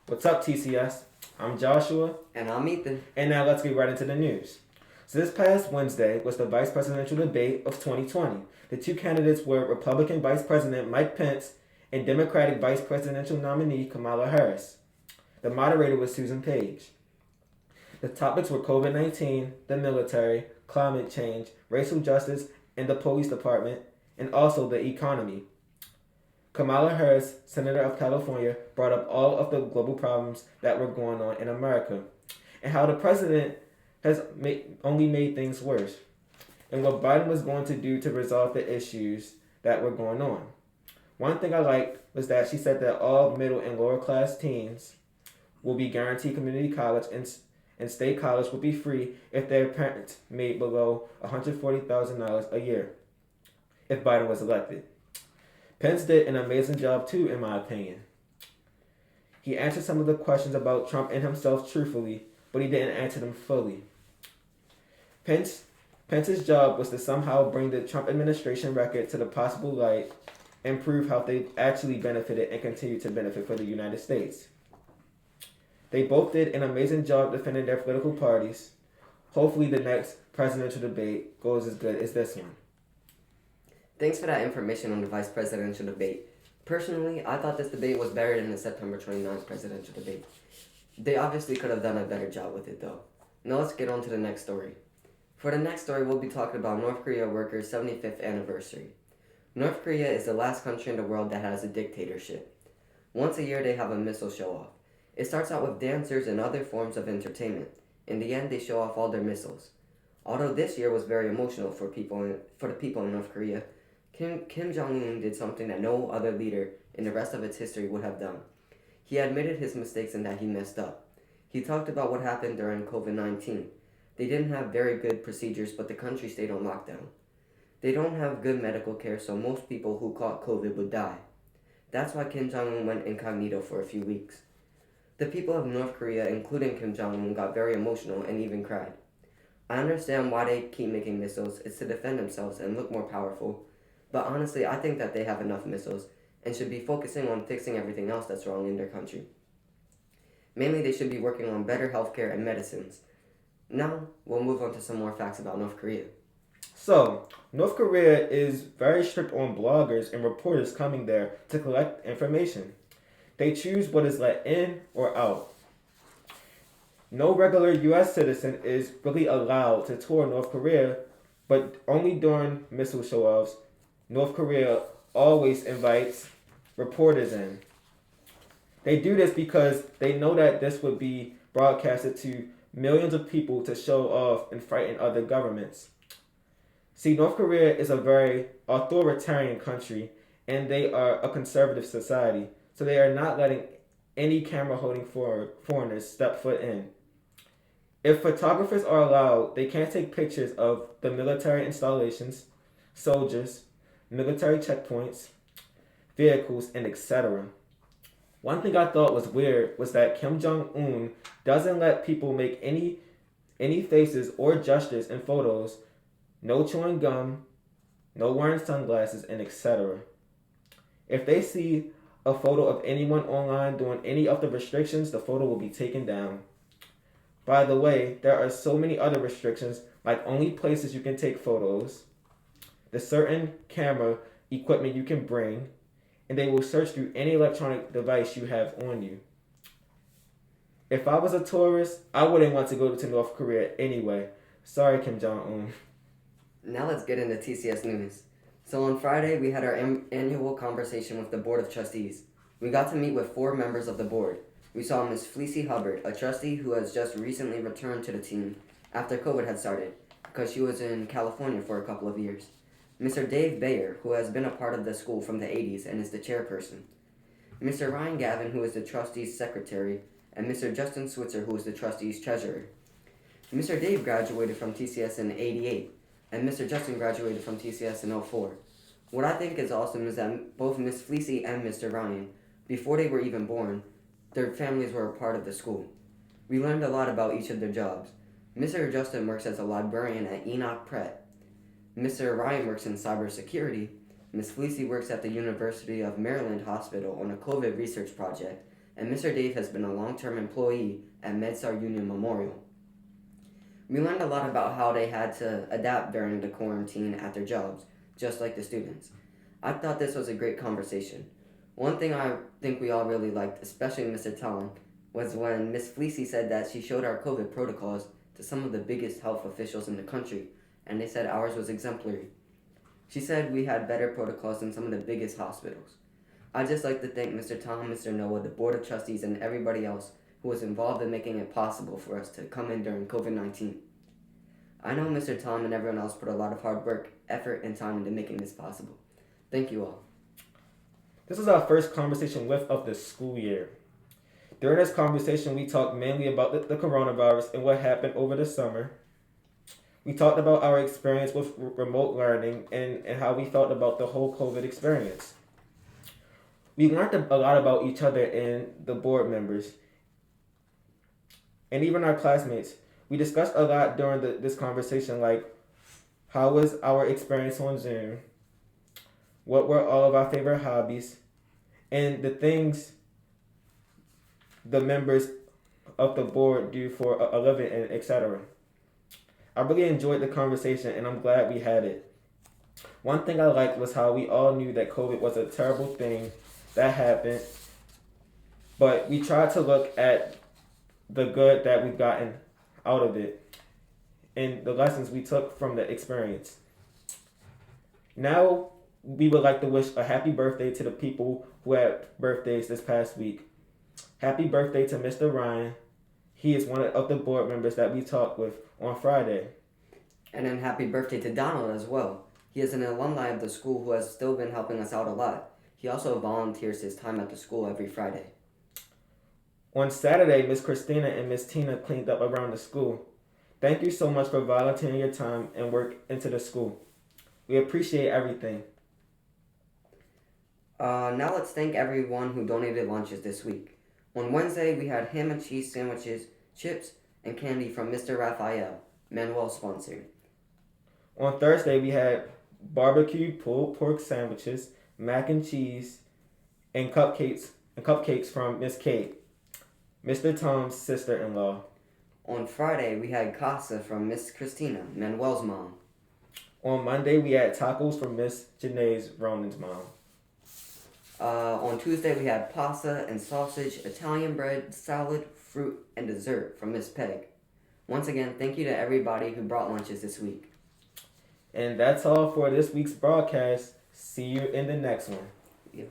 What's up, TCS? I'm Joshua, And I'm Ethan. and now let's get right into the news. So this past Wednesday was the vice presidential debate of 2020. The two candidates were Republican Vice President Mike Pence and Democratic Vice Presidential nominee Kamala Harris. The moderator was Susan Page. The topics were COVID-19, the military, climate change, racial justice, and the police department, and also the economy. Kamala Harris, Senator of California, brought up all of the global problems that were going on in America and how the president has only made things worse and what Biden was going to do to resolve the issues that were going on. One thing I liked was that she said that all middle and lower class teens will be guaranteed community college and state college will be free if their parents made below $140,000 a year if Biden was elected. Pence did an amazing job too, in my opinion. He answered some of the questions about Trump and himself truthfully, but he didn't answer them fully. Pence's job was to somehow bring the Trump administration record to the possible light and prove how they actually benefited and continue to benefit for the United States. They both did an amazing job defending their political parties. Hopefully the next presidential debate goes as good as this one. Thanks for that information on the vice presidential debate. Personally, I thought this debate was better than the September 29th presidential debate. They obviously could have done a better job with it though. Now let's get on to the next story. For the next story, we'll be talking about North Korea workers' 75th anniversary. North Korea is the last country in the world that has a dictatorship. Once a year, they have a missile show-off. It starts out with dancers and other forms of entertainment. In the end, they show off all their missiles. Although this year was very emotional for the people in North Korea, Kim Jong-un did something that no other leader in the rest of its history would have done. He admitted his mistakes and that he messed up. He talked about what happened during COVID-19. They didn't have very good procedures, but the country stayed on lockdown. They don't have good medical care, so most people who caught COVID would die. That's why Kim Jong-un went incognito for a few weeks. The people of North Korea, including Kim Jong-un, got very emotional and even cried. I understand why they keep making missiles. It's to defend themselves and look more powerful. But honestly, I think that they have enough missiles and should be focusing on fixing everything else that's wrong in their country. Mainly, they should be working on better healthcare and medicines. Now, we'll move on to some more facts about North Korea. So, North Korea is very strict on bloggers and reporters coming there to collect information. They choose what is let in or out. No regular U.S. citizen is really allowed to tour North Korea, but only during missile show-offs. North Korea always invites reporters in. They do this because they know that this would be broadcasted to millions of people to show off and frighten other governments. See, North Korea is a very authoritarian country and they are a conservative society, so they are not letting any camera holding foreigners step foot in. If photographers are allowed, they can't take pictures of the military installations, soldiers, military checkpoints, vehicles, and etc. One thing I thought was weird was that Kim Jong-un doesn't let people make any faces or gestures in photos, no chewing gum, no wearing sunglasses, and etc. If they see a photo of anyone online doing any of the restrictions, the photo will be taken down. By the way, there are so many other restrictions, like only places you can take photos, the certain camera equipment you can bring, and they will search through any electronic device you have on you. If I was a tourist, I wouldn't want to go to North Korea anyway. Sorry, Kim Jong-un. Now let's get into TCS news. So on Friday, we had our annual conversation with the Board of Trustees. We got to meet with 4 members of the board. We saw Ms. Fleecy Hubbard, a trustee who has just recently returned to the team after COVID had started, because she was in California for a couple of years. Mr. Dave Bayer, who has been a part of the school from the 80s and is the chairperson. Mr. Ryan Gavin, who is the trustee's secretary, and Mr. Justin Switzer, who is the trustee's treasurer. Mr. Dave graduated from TCS in '88, and Mr. Justin graduated from TCS in '04. What I think is awesome is that both Ms. Fleecy and Mr. Ryan, before they were even born, their families were a part of the school. We learned a lot about each of their jobs. Mr. Justin works as a librarian at Enoch Pratt. Mr. Ryan works in cybersecurity. Ms. Fleecy works at the University of Maryland Hospital on a COVID research project. and Mr. Dave has been a long-term employee at MedStar Union Memorial. We learned a lot about how they had to adapt during the quarantine at their jobs, just like the students. I thought this was a great conversation. One thing I think we all really liked, especially Mr. Tom, was when Miss Fleecy said that she showed our COVID protocols to some of the biggest health officials in the country, and they said ours was exemplary. She said we had better protocols than some of the biggest hospitals. I'd just like to thank Mr. Tom, Mr. Noah, the Board of Trustees, and everybody else who was involved in making it possible for us to come in during COVID-19. I know Mr. Tom and everyone else put a lot of hard work, effort, and time into making this possible. Thank you all. This is our first conversation of the school year. During this conversation, we talked mainly about the coronavirus and what happened over the summer. We talked about our experience with remote learning and how we felt about the whole COVID experience. We learned a lot about each other and the board members, and even our classmates. We discussed a lot during this conversation, like how was our experience on Zoom, what were all of our favorite hobbies, and the things the members of the board do for a living, and etc. I really enjoyed the conversation, and I'm glad we had it. One thing I liked was how we all knew that COVID was a terrible thing that happened, but we tried to look at the good that we've gotten out of it and the lessons we took from the experience. Now, we would like to wish a happy birthday to the people who had birthdays this past week. Happy birthday to Mr. Ryan. He is one of the board members that we talked with on Friday. And then happy birthday to Donald as well. He is an alumni of the school who has still been helping us out a lot. He also volunteers his time at the school every Friday. On Saturday, Miss Christina and Miss Tina cleaned up around the school. Thank you so much for volunteering your time and work into the school. We appreciate everything. Now let's thank everyone who donated lunches this week. On Wednesday, we had ham and cheese sandwiches, chips, and candy from Mr. Raphael, Manuel sponsored. On Thursday, we had barbecued pulled pork sandwiches, mac and cheese, and cupcakes from Miss Kate, Mr. Tom's sister-in-law. On Friday, we had casa from Miss Christina, Manuel's mom. On Monday, we had tacos from Miss Janae's, Ronan's mom. On Tuesday, we had pasta and sausage, Italian bread, salad, fruit, and dessert from Miss Peg. Once again, thank you to everybody who brought lunches this week. And that's all for this week's broadcast. See you in the next one. Yeah.